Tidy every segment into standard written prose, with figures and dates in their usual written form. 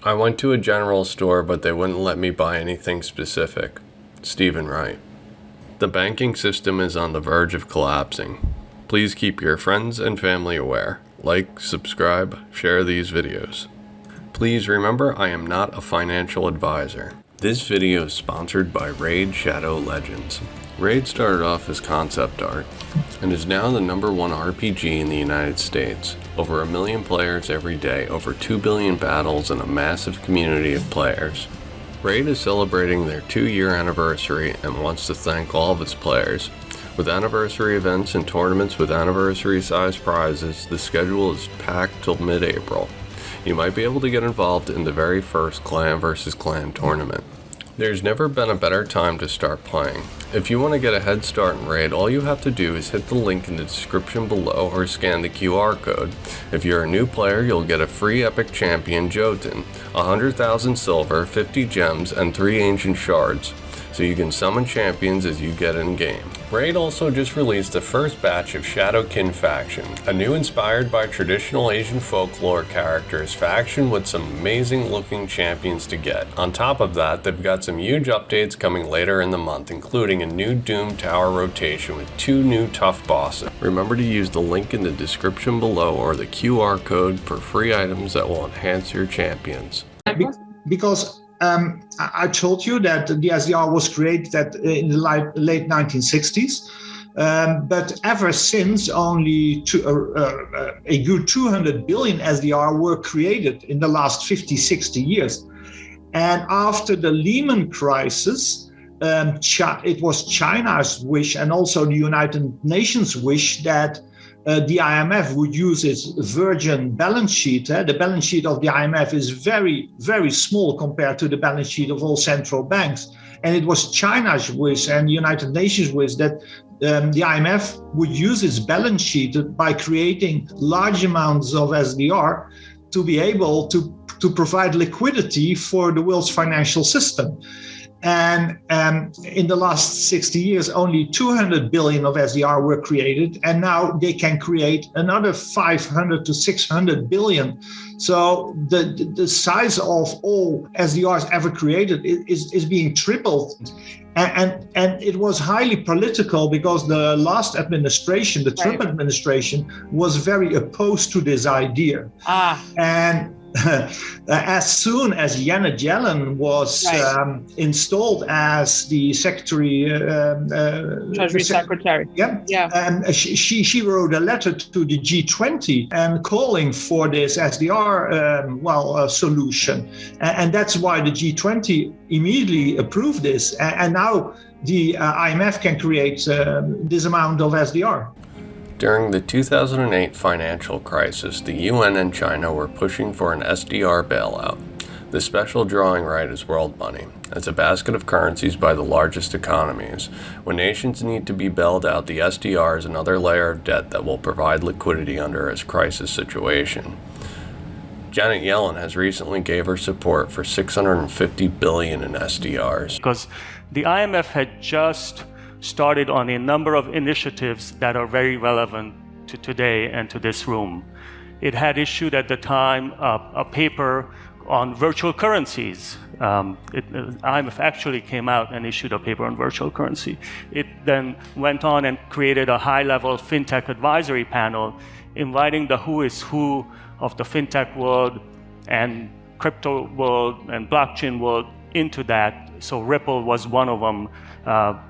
I went to a general store, but they wouldn't let me buy anything specific. Stephen Wright. The banking system is on the verge of collapsing. Please keep your friends and family aware. Like, subscribe, share these videos. Please remember I am not a financial advisor. This video is sponsored by Raid Shadow Legends. Raid started off as concept art and is now the #1 RPG in the United States. Over 1 million players every day, over 2 billion battles, and a massive community of players. Raid is celebrating their 2-year anniversary and wants to thank all of its players. With anniversary events and tournaments with anniversary-sized prizes, the schedule is packed till mid-April. You might be able to get involved in the very first clan versus clan tournament. There's never been a better time to start playing. If you want to get a head start in Raid, all you have to do is hit the link in the description below or scan the QR code. If you're a new player, you'll get a free epic champion Jotun, 100,000 silver, 50 gems, and 3 ancient shards, so you can summon champions as you get in game. Raid also just released the first batch of Shadowkin Faction, a new inspired by traditional Asian folklore characters faction with some amazing looking champions to get. On top of that, they've got some huge updates coming later in the month, including a new Doom Tower rotation with 2 new tough bosses. Remember to use the link in the description below or the QR code for free items that will enhance your champions. Because I told you that the SDR was created in the late 1960s, but ever since only a good 200 billion SDR were created in the last 50, 60 years. And after the Lehman crisis, it was China's wish and also the United Nations wish that the IMF would use its virgin balance sheet. The balance sheet of the IMF is very, very small compared to the balance sheet of all central banks. And it was China's wish and the United Nations wish that the IMF would use its balance sheet by creating large amounts of SDR to be able to provide liquidity for the world's financial system. And in the last 60 years, only 200 billion of SDR were created, and now they can create another 500 to 600 billion. So the size of all SDRs ever created is being tripled. And it was highly political because the last administration, the Trump administration, was very opposed to this idea. And as soon as Yellen was installed as the Treasury Secretary, she wrote a letter to the G20 and calling for this SDR solution, and that's why the G20 immediately approved this, and now the IMF can create this amount of SDR. During the 2008 financial crisis, the UN and China were pushing for an SDR bailout. The special drawing right is world money. It's a basket of currencies by the largest economies. When nations need to be bailed out, the SDR is another layer of debt that will provide liquidity under a crisis situation. Janet Yellen has recently gave her support for $650 billion in SDRs. Because the IMF had just started on a number of initiatives that are very relevant to today and to this room. It had issued at the time a paper on virtual currencies. IMF actually came out and issued a paper on virtual currency. It then went on and created a high-level fintech advisory panel, inviting the who is who of the fintech world and crypto world and blockchain world into that. So Ripple was one of them,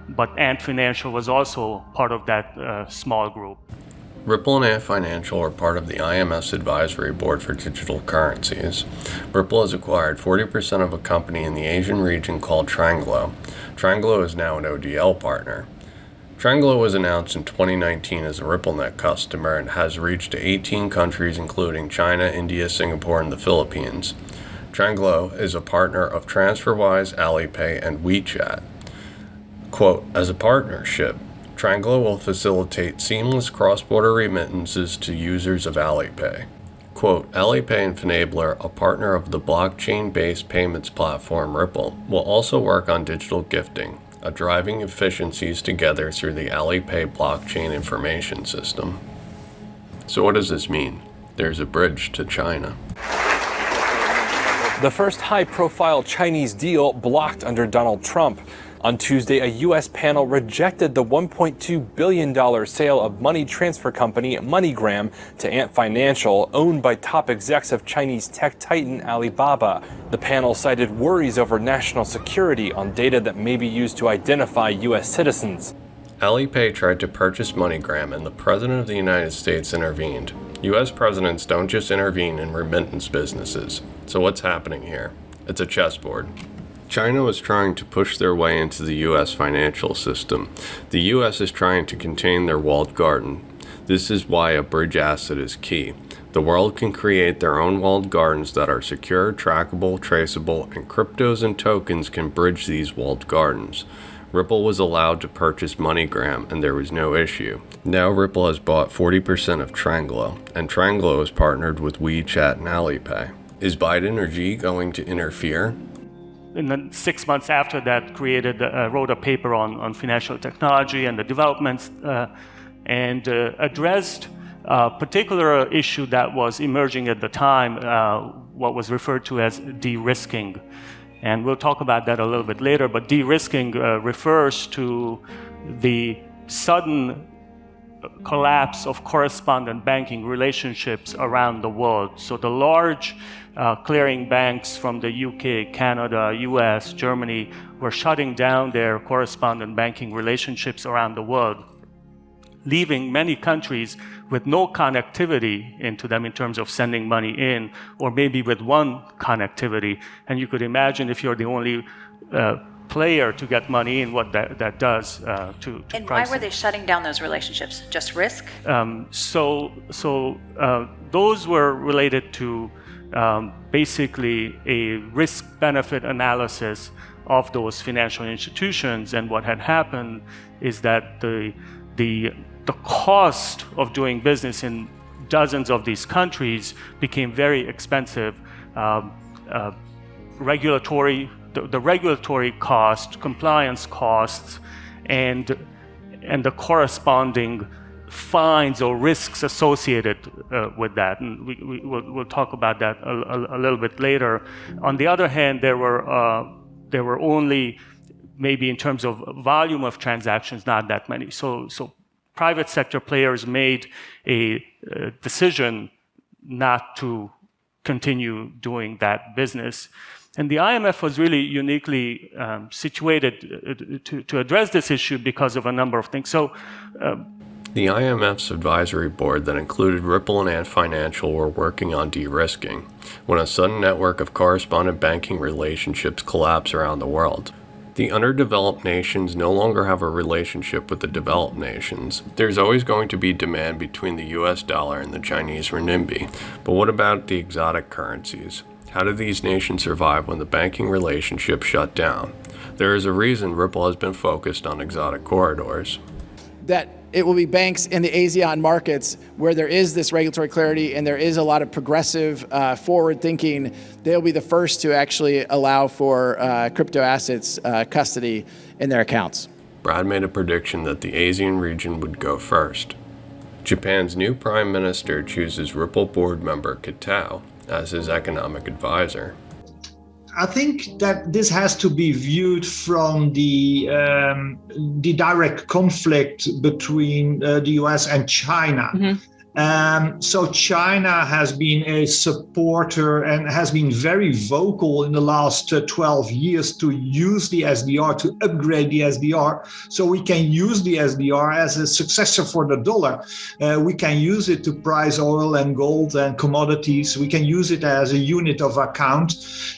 but Ant Financial was also part of that small group. Ripple and Ant Financial are part of the IMF's Advisory Board for Digital Currencies. Ripple has acquired 40% of a company in the Asian region called Tranglo. Tranglo is now an ODL partner. Tranglo was announced in 2019 as a RippleNet customer and has reached 18 countries including China, India, Singapore, and the Philippines. Tranglo is a partner of TransferWise, Alipay, and WeChat. Quote, as a partnership, Tranglo will facilitate seamless cross-border remittances to users of Alipay. Quote, Alipay and Finabler, a partner of the blockchain-based payments platform Ripple, will also work on digital gifting, driving efficiencies together through the Alipay blockchain information system. So what does this mean? There's a bridge to China. the first high-profile Chinese deal blocked under Donald Trump. On Tuesday, a U.S. panel rejected the $1.2 billion sale of money transfer company MoneyGram to Ant Financial, owned by top execs of Chinese tech titan Alibaba. The panel cited worries over national security on data that may be used to identify U.S. citizens. Alipay tried to purchase MoneyGram, and the President of the United States intervened. U.S. presidents don't just intervene in remittance businesses. So what's happening here? It's a chessboard. China was trying to push their way into the U.S. financial system. The U.S. is trying to contain their walled garden. This is why a bridge asset is key. The world can create their own walled gardens that are secure, trackable, traceable, and cryptos and tokens can bridge these walled gardens. Ripple was allowed to purchase MoneyGram, and there was no issue. Now Ripple has bought 40% of Tranglo, and Tranglo is partnered with WeChat and Alipay. Is Biden or Xi going to interfere? And then 6 months after that, wrote a paper on financial technology and the developments, and addressed a particular issue that was emerging at the time, what was referred to as de-risking. And we'll talk about that a little bit later, but de-risking refers to the sudden collapse of correspondent banking relationships around the world. So the large clearing banks from the UK, Canada, US, Germany were shutting down their correspondent banking relationships around the world, leaving many countries with no connectivity into them in terms of sending money in, or maybe with one connectivity. And you could imagine if you're the only player to get money in, what that does to And pricing. why were they shutting down those relationships? Just risk? So those were related to basically a risk-benefit analysis of those financial institutions. And what had happened is that the cost of doing business in dozens of these countries became very expensive. The regulatory cost, compliance costs, and the corresponding fines or risks associated with that. And we'll talk about that a little bit later. On the other hand, there were only, maybe in terms of volume of transactions, not that many. So private sector players made a decision not to continue doing that business. And the IMF was really uniquely situated to address this issue because of a number of things. So, the IMF's advisory board that included Ripple and Ant Financial were working on de-risking when a sudden network of correspondent banking relationships collapsed around the world. The underdeveloped nations no longer have a relationship with the developed nations. There's always going to be demand between the US dollar and the Chinese renminbi. But what about the exotic currencies? How do these nations survive when the banking relationship shut down? There is a reason Ripple has been focused on exotic corridors. That it will be banks in the ASEAN markets where there is this regulatory clarity and there is a lot of progressive forward thinking. They'll be the first to actually allow for crypto assets custody in their accounts. Brad made a prediction that the ASEAN region would go first. Japan's new prime minister chooses Ripple board member Kitao as his economic advisor. I think that this has to be viewed from the direct conflict between the US and China. Mm-hmm. So China has been a supporter and has been very vocal in the last 12 years to use the SDR, to upgrade the SDR, so we can use the SDR as a successor for the dollar. We can use it to price oil and gold and commodities. We can use it as a unit of account.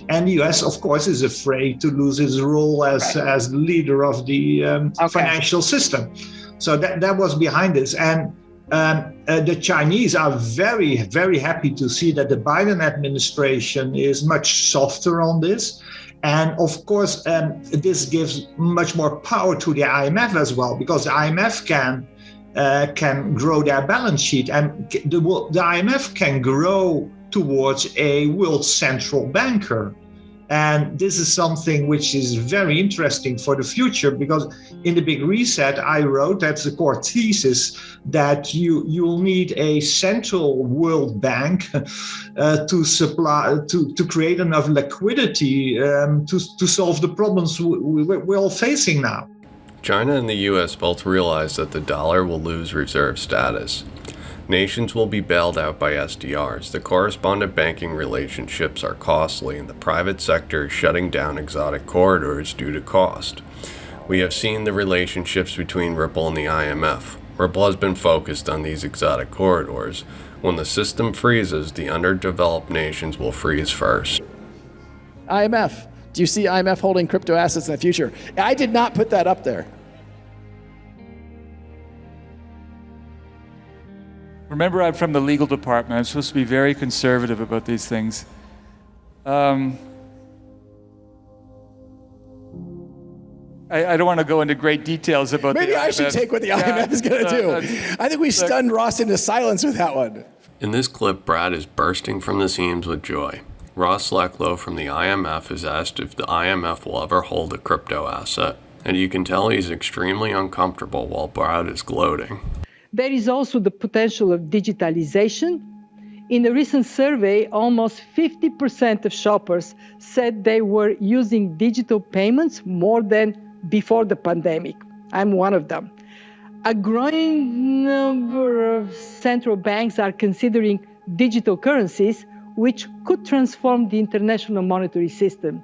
And the US, of course, is afraid to lose its role as the leader of the financial system. So that was behind this. And the Chinese are very, very happy to see that the Biden administration is much softer on this. And of course, this gives much more power to the IMF as well, because the IMF can grow their balance sheet, and the IMF can grow towards a world central banker. And this is something which is very interesting for the future, because in the Big Reset, I wrote, that's the core thesis, that you'll need a central world bank to create enough liquidity to solve the problems we're all facing now. China and the US both realize that the dollar will lose reserve status. Nations will be bailed out by SDRs. The correspondent banking relationships are costly, and the private sector is shutting down exotic corridors due to cost. We have seen the relationships between Ripple and the IMF. Ripple has been focused on these exotic corridors. When the system freezes, the underdeveloped nations will freeze first. IMF. Do you see IMF holding crypto assets in the future? I did not put that up there. Remember, I'm from the legal department. I'm supposed to be very conservative about these things. I don't want to go into great details about Maybe the I should take what the IMF is going to do. I think we stunned Ross into silence with that one. In this clip, Brad is bursting from the seams with joy. Ross Lecklow from the IMF is asked if the IMF will ever hold a crypto asset, and you can tell he's extremely uncomfortable while Brad is gloating. There is also the potential of digitalization. In a recent survey, almost 50% of shoppers said they were using digital payments more than before the pandemic. I'm one of them. A growing number of central banks are considering digital currencies, which could transform the international monetary system.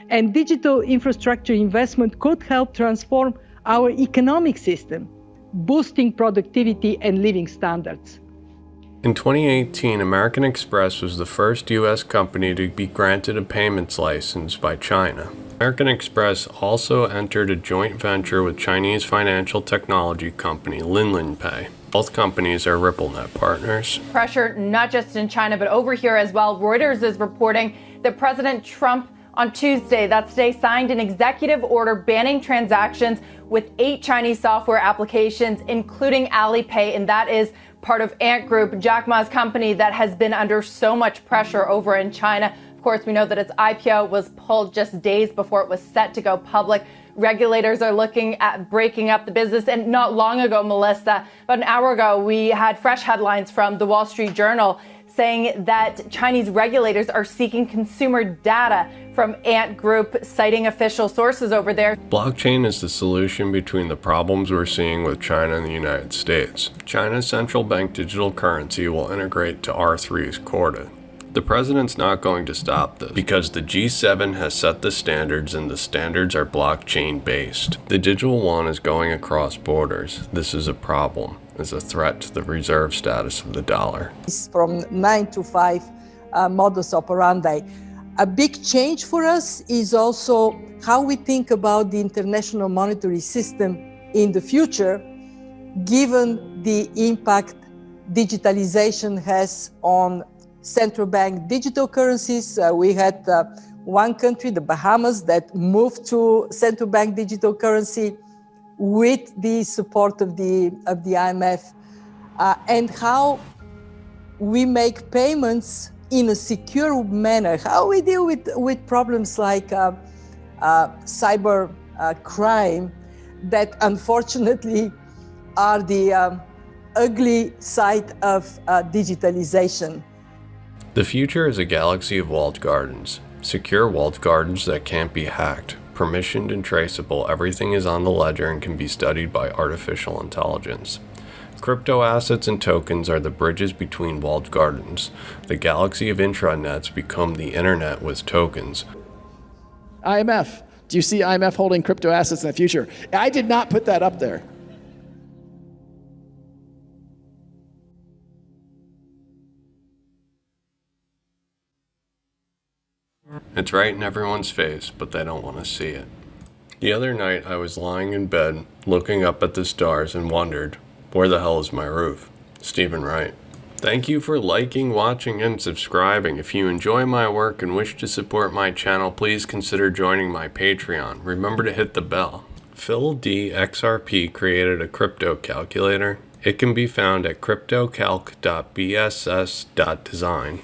And digital infrastructure investment could help transform our economic system, boosting productivity and living standards. In 2018, American Express was the first U.S. company to be granted a payments license by China. American Express also entered a joint venture with Chinese financial technology company Yellen Pay. Both companies are RippleNet partners. Pressure not just in China, but over here as well. Reuters is reporting that President Trump on Tuesday, that's today, signed an executive order banning transactions with 8 Chinese software applications, including Alipay, and that is part of Ant Group, Jack Ma's company that has been under so much pressure over in China. Of course, we know that its IPO was pulled just days before it was set to go public. Regulators are looking at breaking up the business. And not long ago, Melissa, about an hour ago, we had fresh headlines from the Wall Street Journal saying that Chinese regulators are seeking consumer data from Ant Group, citing official sources over there. Blockchain is the solution between the problems we're seeing with China and the United States. China's central bank digital currency will integrate to R3's Corda. The president's not going to stop this because the G7 has set the standards and the standards are blockchain based. The digital yuan is going across borders. This is a problem. It's a threat to the reserve status of the dollar. From 9 to 5 modus operandi. A big change for us is also how we think about the international monetary system in the future, given the impact digitalization has on central bank digital currencies. We had one country, the Bahamas, that moved to central bank digital currency with the support of the IMF, and how we make payments in a secure manner, how we deal with problems like cyber crime that unfortunately are the ugly side of digitalization. The future is a galaxy of walled gardens. Secure walled gardens that can't be hacked. Permissioned and traceable, everything is on the ledger and can be studied by artificial intelligence. Crypto assets and tokens are the bridges between walled gardens. The galaxy of intranets become the internet with tokens. IMF. Do you see IMF holding crypto assets in the future? I did not put that up there. It's right in everyone's face, but they don't want to see it. The other night, I was lying in bed, looking up at the stars and wondered, where the hell is my roof? Stephen Wright. Thank you for liking, watching, and subscribing. If you enjoy my work and wish to support my channel, please consider joining my Patreon. Remember to hit the bell. Phil D. XRP created a crypto calculator. It can be found at cryptocalc.bss.design.